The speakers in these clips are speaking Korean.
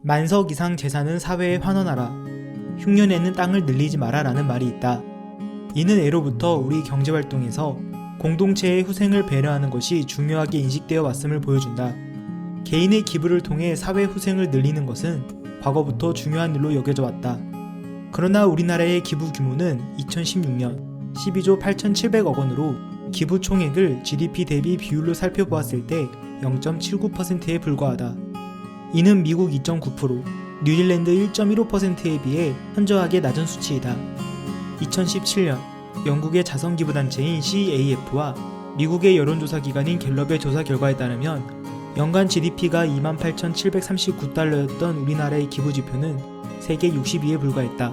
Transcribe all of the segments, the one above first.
만석 이상 재산은 사회에 환원하라. 흉년에는 땅을 늘리지 마라 라는 말이 있다. 이는 예로부터 우리 경제활동에서 공동체의 후생을 배려하는 것이 중요하게 인식되어 왔음을 보여준다. 개인의 기부를 통해 사회 후생을 늘리는 것은 과거부터 중요한 일로 여겨져 왔다. 그러나 우리나라의 기부 규모는 2016년 12조 8,700억 원으로 기부 총액을 GDP 대비 비율로 살펴보았을 때 0.79%에 불과하다. 이는 미국 2.9%, 뉴질랜드 1.15%에 비해 현저하게 낮은 수치이다. 2017년 영국의 자선기부단체인 CAF와 미국의 여론조사기관인 갤럽의 조사 결과에 따르면 연간 GDP가 28,739달러였던 우리나라의 기부지표는 세계 62위에 불과했다.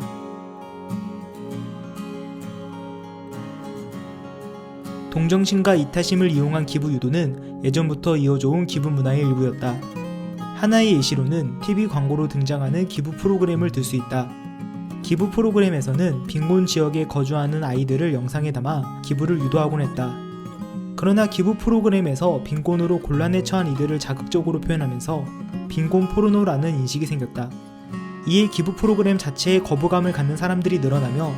동정심과 이타심을 이용한 기부 유도는 예전부터 이어져온 기부 문화의 일부였다. 하나의 예시로는 TV 광고로 등장하는 기부 프로그램을 들 수 있다. 기부 프로그램에서는 빈곤 지역에 거주하는 아이들을 영상에 담아 기부를 유도하곤 했다. 그러나 기부 프로그램에서 빈곤으로 곤란에 처한 이들을 자극적으로 표현하면서 빈곤 포르노라는 인식이 생겼다. 이에 기부 프로그램 자체에 거부감을 갖는 사람들이 늘어나며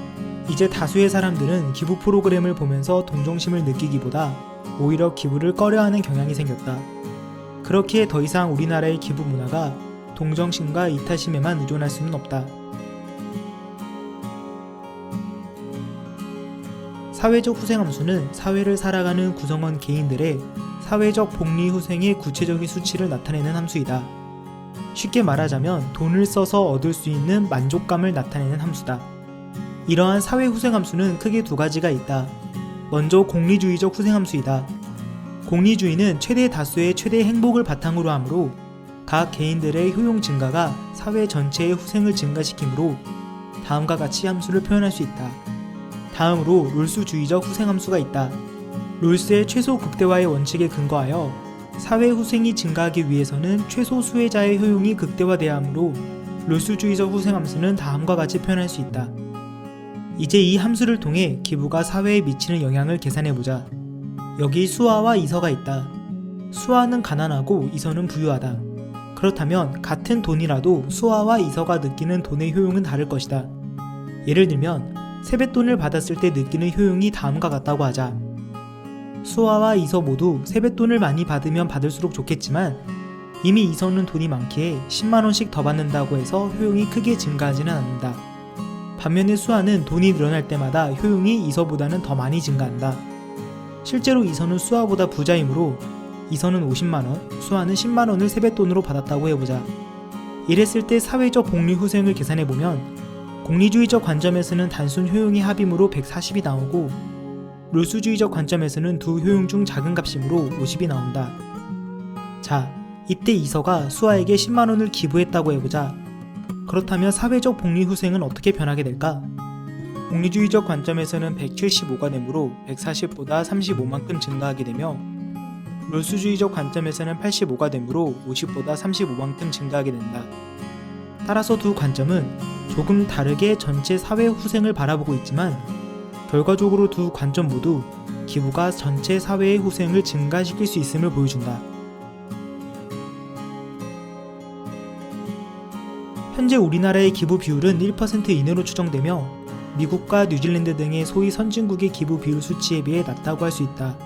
이제 다수의 사람들은 기부 프로그램을 보면서 동정심을 느끼기보다 오히려 기부를 꺼려하는 경향이 생겼다. 그렇기에 더 이상 우리나라의 기부 문화가 동정심과 이타심에만 의존할 수는 없다. 사회적 후생함수는 사회를 살아가는 구성원 개인들의 사회적 복리 후생의 구체적인 수치를 나타내는 함수이다. 쉽게 말하자면 돈을 써서 얻을 수 있는 만족감을 나타내는 함수다. 이러한 사회 후생함수는 크게 두 가지가 있다. 먼저 공리주의적 후생함수이다. 공리주의는 최대 다수의 최대 행복을 바탕으로 하므로 각 개인들의 효용 증가가 사회 전체의 후생을 증가시키므로 다음과 같이 함수를 표현할 수 있다. 다음으로 롤수주의적 후생함수가 있다. 롤스의 최소 극대화의 원칙에 근거하여 사회 후생이 증가하기 위해서는 최소 수혜자의 효용이 극대화돼야 하므로 롤수주의적 후생함수는 다음과 같이 표현할 수 있다. 이제 이 함수를 통해 기부가 사회에 미치는 영향을 계산해보자. 여기 수아와 이서가 있다. 수아는 가난하고 이서는 부유하다. 그렇다면 같은 돈이라도 수아와 이서가 느끼는 돈의 효용은 다를 것이다. 예를 들면 세뱃돈을 받았을 때 느끼는 효용이 다음과 같다고 하자. 수아와 이서 모두 세뱃돈을 많이 받으면 받을수록 좋겠지만 이미 이서는 돈이 많기에 10만원씩 더 받는다고 해서 효용이 크게 증가하지는 않는다. 반면에 수아는 돈이 늘어날 때마다 효용이 이서보다는 더 많이 증가한다. 실제로 이서는 수아보다 부자이므로 이서는 50만원, 수아는 10만원을 세뱃돈으로 받았다고 해보자. 이랬을 때 사회적 복리 후생을 계산해보면 공리주의적 관점에서는 단순 효용의 합이므로 140이 나오고 롤수주의적 관점에서는 두 효용 중 작은 값이므로 50이 나온다. 자, 이때 이서가 수아에게 10만원을 기부했다고 해보자. 그렇다면 사회적 복리 후생은 어떻게 변하게 될까? 공리주의적 관점에서는 175가 되므로 140보다 35만큼 증가하게 되며 롤수주의적 관점에서는 85가 되므로 50보다 35만큼 증가하게 된다. 따라서 두 관점은 조금 다르게 전체 사회 후생을 바라보고 있지만 결과적으로 두 관점 모두 기부가 전체 사회의 후생을 증가시킬 수 있음을 보여준다. 현재 우리나라의 기부 비율은 1% 이내로 추정되며 미국과 뉴질랜드 등의 소위 선진국의 기부 비율 수치에 비해 낮다고 할 수 있다.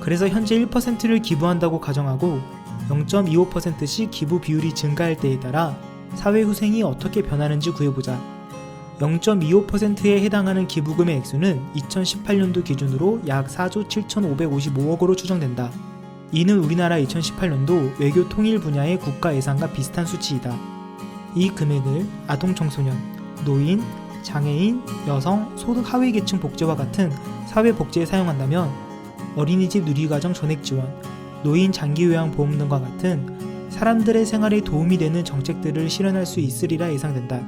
그래서 현재 1%를 기부한다고 가정하고 0.25%씩 기부 비율이 증가할 때에 따라 사회 후생이 어떻게 변하는지 구해보자. 0.25%에 해당하는 기부금의 액수는 2018년도 기준으로 약 4조 7,555억으로 추정된다. 이는 우리나라 2018년도 외교 통일 분야의 국가 예산과 비슷한 수치이다. 이 금액을 아동 청소년, 노인, 장애인, 여성, 소득 하위 계층 복지와 같은 사회 복지에 사용한다면 어린이집 누리과정 전액 지원, 노인 장기 요양 보험 등과 같은 사람들의 생활에 도움이 되는 정책들을 실현할 수 있으리라 예상된다.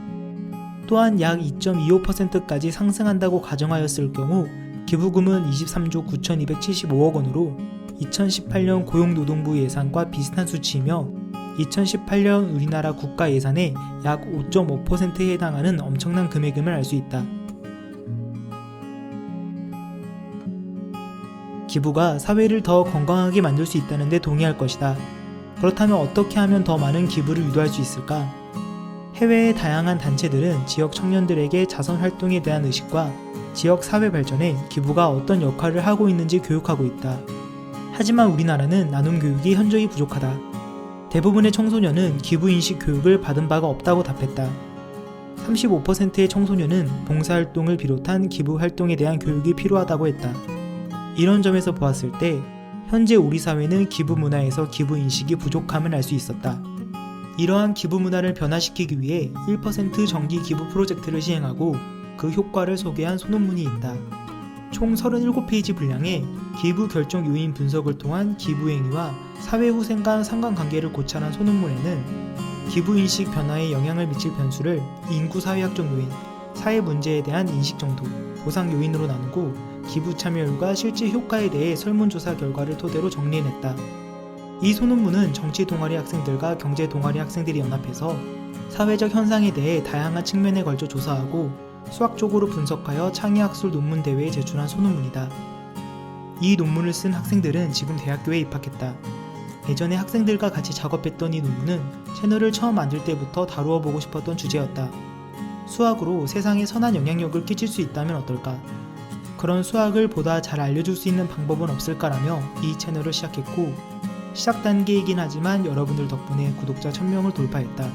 또한 약 2.25%까지 상승한다고 가정하였을 경우 기부금은 23조 9,275억 원으로 2018년 고용노동부 예산과 비슷한 수치이며 2018년 우리나라 국가 예산의 약 5.5%에 해당하는 엄청난 금액임을 알 수 있다. 기부가 사회를 더 건강하게 만들 수 있다는 데 동의할 것이다. 그렇다면 어떻게 하면 더 많은 기부를 유도할 수 있을까? 해외의 다양한 단체들은 지역 청년들에게 자선 활동에 대한 의식과 지역 사회 발전에 기부가 어떤 역할을 하고 있는지 교육하고 있다. 하지만 우리나라는 나눔 교육이 현저히 부족하다. 대부분의 청소년은 기부인식 교육을 받은 바가 없다고 답했다. 35%의 청소년은 봉사활동을 비롯한 기부활동에 대한 교육이 필요하다고 했다. 이런 점에서 보았을 때 현재 우리 사회는 기부 문화에서 기부인식이 부족함을 알 수 있었다. 이러한 기부 문화를 변화시키기 위해 1% 정기 기부 프로젝트를 시행하고 그 효과를 소개한 소논문이 있다. 총 37페이지 분량의 기부 결정 요인 분석을 통한 기부 행위와 사회 후생 간 상관관계를 고찰한 소논문에는 기부인식 변화에 영향을 미칠 변수를 인구 사회학적 요인, 사회 문제에 대한 인식 정도, 보상 요인으로 나누고 기부 참여율과 실제 효과에 대해 설문조사 결과를 토대로 정리해냈다. 이 소논문은 정치 동아리 학생들과 경제 동아리 학생들이 연합해서 사회적 현상에 대해 다양한 측면에 걸쳐 조사하고 수학적으로 분석하여 창의학술 논문 대회에 제출한 소논문이다. 이 논문을 쓴 학생들은 지금 대학교에 입학했다. 예전에 학생들과 같이 작업했던 이 논문은 채널을 처음 만들 때부터 다루어 보고 싶었던 주제였다. 수학으로 세상에 선한 영향력을 끼칠 수 있다면 어떨까? 그런 수학을 보다 잘 알려줄 수 있는 방법은 없을까라며 이 채널을 시작했고, 시작 단계이긴 하지만 여러분들 덕분에 구독자 1000명을 돌파했다.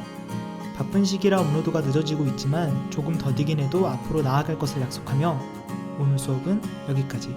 바쁜 시기라 업로드가 늦어지고 있지만 조금 더디긴 해도 앞으로 나아갈 것을 약속하며 오늘 수업은 여기까지.